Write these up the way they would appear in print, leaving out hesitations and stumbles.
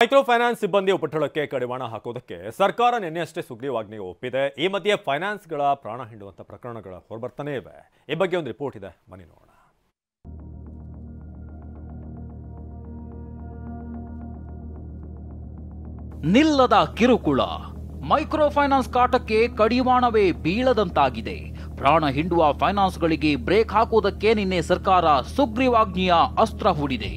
Micro finance ಸಿಬ್ಬಂದಿ ಉಪಟಳಕ್ಕೆ ಕಡಿವಾಣ ಹಾಕೋದಕ್ಕೆ ಸರ್ಕಾರ ನಿನ್ನೆಯಷ್ಟೇ ಸುಗ್ರೀವಾಜ್ಞೆಗೆ ಒಪ್ಪಿದೆ. ಈ ಮಧ್ಯೆ ಫೈನಾನ್ಸ್ಗಳ ಪ್ರಾಣ ಹಿಂಡುವಂತ ಪ್ರಕರಣಗಳ ಹೊರಬರ್ತಾನೆ ಇವೆ. ಈ ಬಗ್ಗೆ ಒಂದು ರಿಪೋರ್ಟ್ ಇದೆ, ಬನ್ನಿ ನೋಡೋಣ. ನಿಲ್ಲದ ಕಿರುಕುಳ, ಮೈಕ್ರೋ ಫೈನಾನ್ಸ್ ಕಾಟಕ್ಕೆ ಕಡಿವಾಣವೇ ಬೀಳದಂತಾಗಿದೆ. ಪ್ರಾಣ ಹಿಂಡುವ ಫೈನಾನ್ಸ್ಗಳಿಗೆ ಬ್ರೇಕ್ ಹಾಕುವುದಕ್ಕೆ ನಿನ್ನೆ ಸರ್ಕಾರ ಸುಗ್ರೀವಾಜ್ಞೆಯ ಅಸ್ತ್ರ ಹೂಡಿದೆ.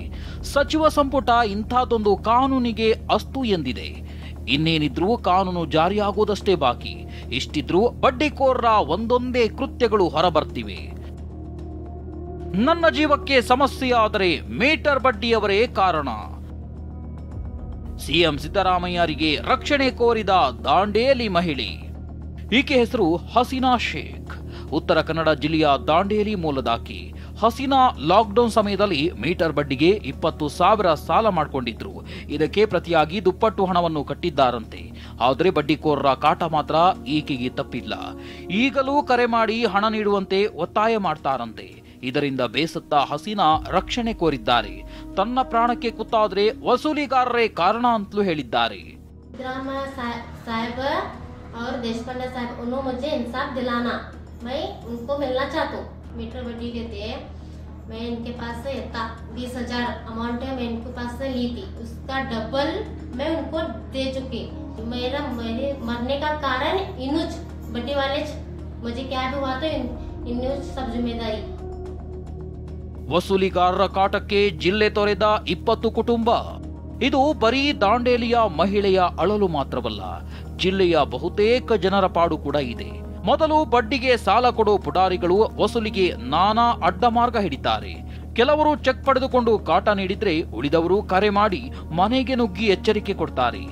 ಸಚಿವ ಸಂಪುಟ ಇಂಥದ್ದೊಂದು ಕಾನೂನಿಗೆ ಅಸ್ತು ಎಂದಿದೆ. ಇನ್ನೇನಿದ್ರೂ ಕಾನೂನು ಜಾರಿಯಾಗುವುದಷ್ಟೇ ಬಾಕಿ. ಇಷ್ಟಿದ್ರೂ ಬಡ್ಡಿಕೋರರ ಒಂದೊಂದೇ ಕೃತ್ಯಗಳು ಹೊರಬರ್ತಿವೆ. ನನ್ನ ಜೀವಕ್ಕೆ ಸಮಸ್ಯೆಯಾದರೆ ಮೀಟರ್ ಬಡ್ಡಿಯವರೇ ಕಾರಣ. ಸಿಎಂ ಸಿದ್ದರಾಮಯ್ಯರಿಗೆ ರಕ್ಷಣೆ ಕೋರಿದ ದಾಂಡೇಲಿ ಮಹಿಳೆ. ಈಕೆ ಹೆಸರು ಹಸೀನಾ ಶೇಖ್. ಉತ್ತರ ಕನ್ನಡ ಜಿಲ್ಲೆಯ ದಾಂಡೇಲಿ ಮೂಲದಾಕಿ. ಹಸೀನಾ ಲಾಕ್ಡೌನ್ ಸಮಯದಲ್ಲಿ ಮೀಟರ್ ಬಡ್ಡಿಗೆ 20,000 ಸಾಲ ಮಾಡಿಕೊಂಡಿದ್ರು. ಇದಕ್ಕೆ ಪ್ರತಿಯಾಗಿ ದುಪ್ಪಟ್ಟು ಹಣವನ್ನು ಕಟ್ಟಿದ್ದಾರಂತೆ. ಆದರೆ ಬಡ್ಡಿಕೋರರ ಕಾಟ ಮಾತ್ರ ಈಕೆಗೆ ತಪ್ಪಿಲ್ಲ. ಈಗಲೂ ಕರೆ ಮಾಡಿ ಹಣ ನೀಡುವಂತೆ ಒತ್ತಾಯ ಮಾಡ್ತಾರಂತೆ. ಇದರಿಂದ ಬೇಸತ್ತ ಹಸೀನಾ ರಕ್ಷಣೆ ಕೋರಿದ್ದಾರೆ. ತನ್ನ ಪ್ರಾಣಕ್ಕೆ ಕುತ್ತಾದ್ರೆ ವಸೂಲಿಗಾರರೇ ಕಾರಣ ಅಂತಲೂ ಹೇಳಿದ್ದಾರೆ. और देशपांडे साहब उन्होंने मुझे इंसाफ दिलाना, मैं उनको मिलना चाहता हूँ. मीटर बड्डी देते हैं, मैं इनके पास से 20,000 अमाउंट है, मैं इनके पास से ली थी, उसका डबल मैं उनको दे चुकी. मेरे मरने का कारण इनुज बड्डी वाले, मुझे क्या भी हुआ तो इनुज सब जिम्मेदारी. ವಸೂಲಿಗಾರರ ಕಾಟಕ್ಕೆ ಜಿಲ್ಲೆ ತೊರೆದ 20 ಕುಟುಂಬ. ಇದು ಬರೀ ದಾಂಡೇಲಿಯ ಮಹಿಳೆಯ ಅಳಲು ಮಾತ್ರವಲ್ಲ, ಜಿಲ್ಲೆಯ ಬಹುತೇಕ ಜನರ ಪಾಡು ಕೂಡ ಇದೆ. ಮೊದಲು ಬಡ್ಡಿಗೆ ಸಾಲ ಕೊಡೋ ಪುಡಾರಿಗಳು ವಸೂಲಿಗೆ ನಾನಾ ಅಡ್ಡ ಮಾರ್ಗ ಹಿಡಿತಾರೆ. ಕೆಲವರು ಚೆಕ್ ಪಡೆದುಕೊಂಡು ಕಾಟ ನೀಡಿದ್ರೆ ಉಳಿದವರು ಕರೆ ಮಾಡಿ ಮನೆಗೆ ನುಗ್ಗಿ ಎಚ್ಚರಿಕೆ ಕೊಡ್ತಾರೆ.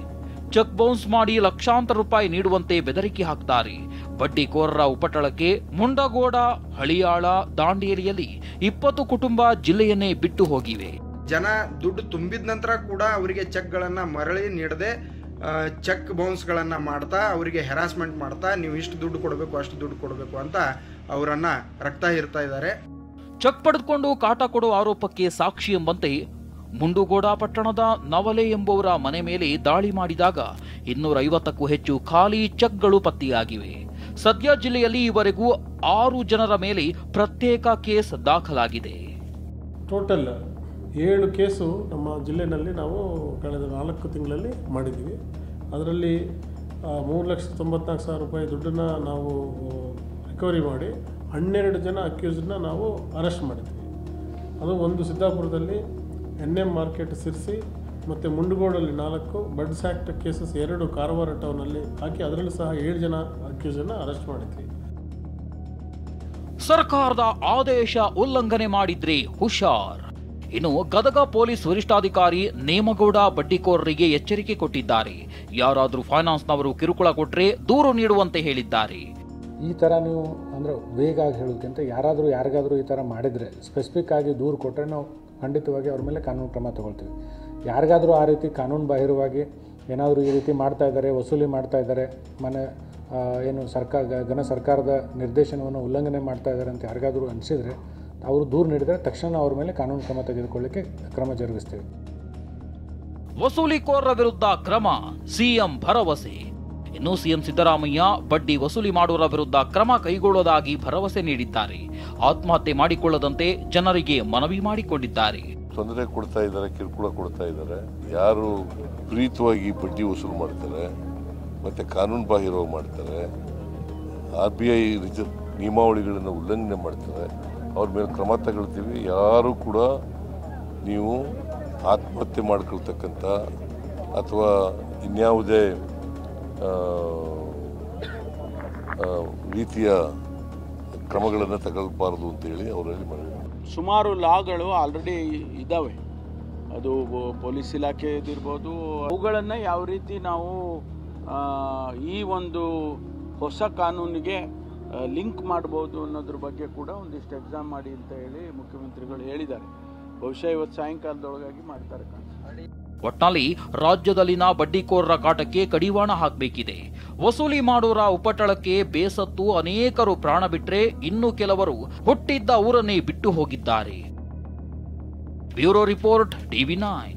ಚೆಕ್ ಬೌನ್ಸ್ ಮಾಡಿ ಲಕ್ಷಾಂತರ ರೂಪಾಯಿ ನೀಡುವಂತೆ ಬೆದರಿಕೆ ಹಾಕ್ತಾರೆ. ಬಡ್ಡಿಕೋರರ ಉಪಟಳಕ್ಕೆ ಮುಂಡಗೋಡ, ಹಳಿಯಾಳ, ದಾಂಡೇಲಿಯಲ್ಲಿ 20 ಕುಟುಂಬ ಜಿಲ್ಲೆಯನ್ನೇ ಬಿಟ್ಟು ಹೋಗಿವೆ. ಜನ ದುಡ್ಡು ತುಂಬಿದ ನಂತರ ಕೂಡ ಅವರಿಗೆ ಚೆಕ್ಗಳನ್ನು ಮರಳಿ ನೀಡದೆ ಚೆಕ್ ಬೌನ್ಸ್ಗಳನ್ನು ಮಾಡ್ತಾ ಅವರಿಗೆ ಹೆರಾಸ್ಮೆಂಟ್ ಮಾಡ್ತಾ ನೀವು ಇಷ್ಟು ದುಡ್ಡು ಕೊಡಬೇಕು ಅಷ್ಟು ದುಡ್ಡು ಕೊಡಬೇಕು ಅಂತ ಅವರನ್ನ ರಕ್ತ ಹೀರ್ತಾ ಇದ್ದಾರೆ. ಚೆಕ್ ಪಡೆದುಕೊಂಡು ಕಾಟ ಕೊಡೋ ಆರೋಪಕ್ಕೆ ಸಾಕ್ಷಿ ಎಂಬಂತೆ ಮುಂಡುಗೋಡ ಪಟ್ಟಣದ ನವಲೆ ಎಂಬುವರ ಮನೆ ಮೇಲೆ ದಾಳಿ ಮಾಡಿದಾಗ 250ಕ್ಕೂ ಹೆಚ್ಚು ಖಾಲಿ ಚೆಕ್ಗಳು ಪತ್ತೆಯಾಗಿವೆ. ಸದ್ಯ ಜಿಲ್ಲೆಯಲ್ಲಿ ಈವರೆಗೂ 6 ಜನರ ಮೇಲೆ ಪ್ರತ್ಯೇಕ ಕೇಸ್ ದಾಖಲಾಗಿದೆ. ಟೋಟಲ್ 7 ಕೇಸು ನಮ್ಮ ಜಿಲ್ಲೆಯಲ್ಲಿ ನಾವು ಕಳೆದ 4 ತಿಂಗಳಲ್ಲಿ ಮಾಡಿದ್ದೀವಿ. ಅದರಲ್ಲಿ 3,94,000 ರೂಪಾಯಿ ದುಡ್ಡನ್ನು ನಾವು ರಿಕವರಿ ಮಾಡಿ 12 ಜನ ಅಕ್ಯೂಸ್ಡನ್ನ ನಾವು ಅರೆಸ್ಟ್ ಮಾಡಿದ್ವಿ. ಅದು ಒಂದು ಸಿದ್ದಾಪುರದಲ್ಲಿ, NM ಮಾರ್ಕೆಟ್ ಸಿರ್ಸಿ ಮತ್ತು ಮುಂಡಗೋಡಲ್ಲಿ 4, ಬಡ್ಸ್ ಆ್ಯಕ್ಟ್ ಕೇಸಸ್ 2 ಕಾರವಾರ ಟೌನಲ್ಲಿ ಹಾಕಿ ಅದರಲ್ಲಿ ಸಹ 7 ಜನ ಅಕ್ಯೂಸ್ಡನ್ನ ಅರೆಸ್ಟ್ ಮಾಡಿದ್ವಿ. ಸರ್ಕಾರದ ಆದೇಶ ಉಲ್ಲಂಘನೆ ಮಾಡಿದ್ರೆ ಹುಷಾರ್. ಇನ್ನು ಗದಗ ಪೊಲೀಸ್ ವರಿಷ್ಠಾಧಿಕಾರಿ ನೇಮಗೌಡ ಬಡ್ಡಿಕೋರರಿಗೆ ಎಚ್ಚರಿಕೆ ಕೊಟ್ಟಿದ್ದಾರೆ. ಯಾರಾದರೂ ಫೈನಾನ್ಸ್ನವರು ಕಿರುಕುಳ ಕೊಟ್ಟರೆ ದೂರು ನೀಡುವಂತೆ ಹೇಳಿದ್ದಾರೆ. ಈ ಥರ ನೀವು ಅಂದರೆ ಬೇಗ ಹೇಳೋದಕ್ಕಿಂತ ಯಾರಿಗಾದರೂ ಈ ಥರ ಮಾಡಿದರೆ ಸ್ಪೆಸಿಫಿಕ್ ಆಗಿ ದೂರು ಕೊಟ್ಟರೆ ನಾವು ಖಂಡಿತವಾಗಿ ಅವ್ರ ಮೇಲೆ ಕಾನೂನು ಕ್ರಮ ತಗೊಳ್ತೀವಿ. ಯಾರಿಗಾದರೂ ಆ ರೀತಿ ಕಾನೂನು ಬಾಹಿರವಾಗಿ ಏನಾದರೂ ಈ ರೀತಿ ಮಾಡ್ತಾ ಇದ್ದಾರೆ, ವಸೂಲಿ ಮಾಡ್ತಾ ಇದ್ದಾರೆ, ಏನು ಸರ್ಕಾರದ ನಿರ್ದೇಶನವನ್ನು ಉಲ್ಲಂಘನೆ ಮಾಡ್ತಾ ಇದ್ದಾರೆ ಅಂತ ಯಾರಿಗಾದರೂ ಅನಿಸಿದರೆ ಅವರು ದೂರು ನೀಡಿದರೆ ತಕ್ಷಣ ಅವ್ರ ಮೇಲೆ ಕಾನೂನು ಕ್ರಮ ತೆಗೆದುಕೊಳ್ಳಿಕ್ಕೆ ಕ್ರಮ ಜರುಗಿಸ್ತೀವಿ. ವಸೂಲಿಕೋರರ ವಿರುದ್ಧ ಕ್ರಮ, ಸಿಎಂ ಭರವಸೆ. ಇನ್ನು ಸಿಎಂ ಸಿದ್ದರಾಮಯ್ಯ ಬಡ್ಡಿ ವಸೂಲಿ ಮಾಡುವವರ ವಿರುದ್ಧ ಕ್ರಮ ಕೈಗೊಳ್ಳುವುದಾಗಿ ಭರವಸೆ ನೀಡಿದ್ದಾರೆ. ಆತ್ಮಹತ್ಯೆ ಮಾಡಿಕೊಳ್ಳದಂತೆ ಜನರಿಗೆ ಮನವಿ ಮಾಡಿಕೊಂಡಿದ್ದಾರೆ. ತೊಂದರೆ ಕೊಡ್ತಾ ಇದ್ದಾರೆ, ಕಿರುಕುಳ ಕೊಡ್ತಾ ಇದ್ದಾರೆ. ಯಾರು ಪ್ರೀತವಾಗಿ ಬಡ್ಡಿ ವಸೂಲು ಮಾಡ್ತಾರೆ ಮತ್ತೆ ಕಾನೂನು ಬಾಹಿರವಾಗಿ ಮಾಡ್ತಾರೆ, RBI ನಿಯಮಾವಳಿಗಳನ್ನು ಉಲ್ಲಂಘನೆ ಮಾಡ್ತಾರೆ, ಅವ್ರ ಮೇಲೆ ಕ್ರಮ ತಗೊಳ್ತೀವಿ. ಯಾರು ಕೂಡ ನೀವು ಆತ್ಮಹತ್ಯೆ ಮಾಡ್ಕೊಳ್ತಕ್ಕಂಥ ಅಥವಾ ಇನ್ಯಾವುದೇ ರೀತಿಯ ಕ್ರಮಗಳನ್ನು ತಗೊಳ್ಬಾರ್ದು ಅಂತೇಳಿ ಅವರಲ್ಲಿ ಮನವಿ. ಸುಮಾರು ಲಾಗಳು ಆಲ್ರೆಡಿ ಇದ್ದಾವೆ, ಅದು ಪೊಲೀಸ್ ಇಲಾಖೆ ಇದಿರ್ಬೋದು. ಅವುಗಳನ್ನು ಯಾವ ರೀತಿ ನಾವು ಈ ಒಂದು ಹೊಸ ಕಾನೂನಿಗೆ ಲಿಂಕ್ ಮಾಡ್ಬೋದು ಅನ್ನೋದ್ರ ಬಗ್ಗೆ ಕೂಡ ಒಂದಿಷ್ಟು ಎಕ್ಸಾಮ್ ಮಾಡಿ ಅಂತ ಹೇಳಿ ಮುಖ್ಯಮಂತ್ರಿಗಳು ಹೇಳಿದ್ದಾರೆ. ಬಹುಶಃ ಇವತ್ತು ಸಾಯಂಕಾಲದೊಳಗಾಗಿ ಮಾಡ್ತಾರೆ. ಒಟ್ನಲ್ಲಿ ರಾಜ್ಯದಲ್ಲಿನ ಬಡ್ಡಿಕೋರರ ಕಾಟಕ್ಕೆ ಕಡಿವಾಣ ಹಾಕಬೇಕಿದೆ. ವಸೂಲಿ ಮಾಡೋರ ಉಪಟಳಕ್ಕೆ ಬೇಸತ್ತು ಅನೇಕರು ಪ್ರಾಣ ಬಿಟ್ರೆ ಇನ್ನು ಕೆಲವರು ಹುಟ್ಟಿದ್ದ ಊರನ್ನೇ ಬಿಟ್ಟು ಹೋಗಿದ್ದಾರೆ. Bureau report, TV9.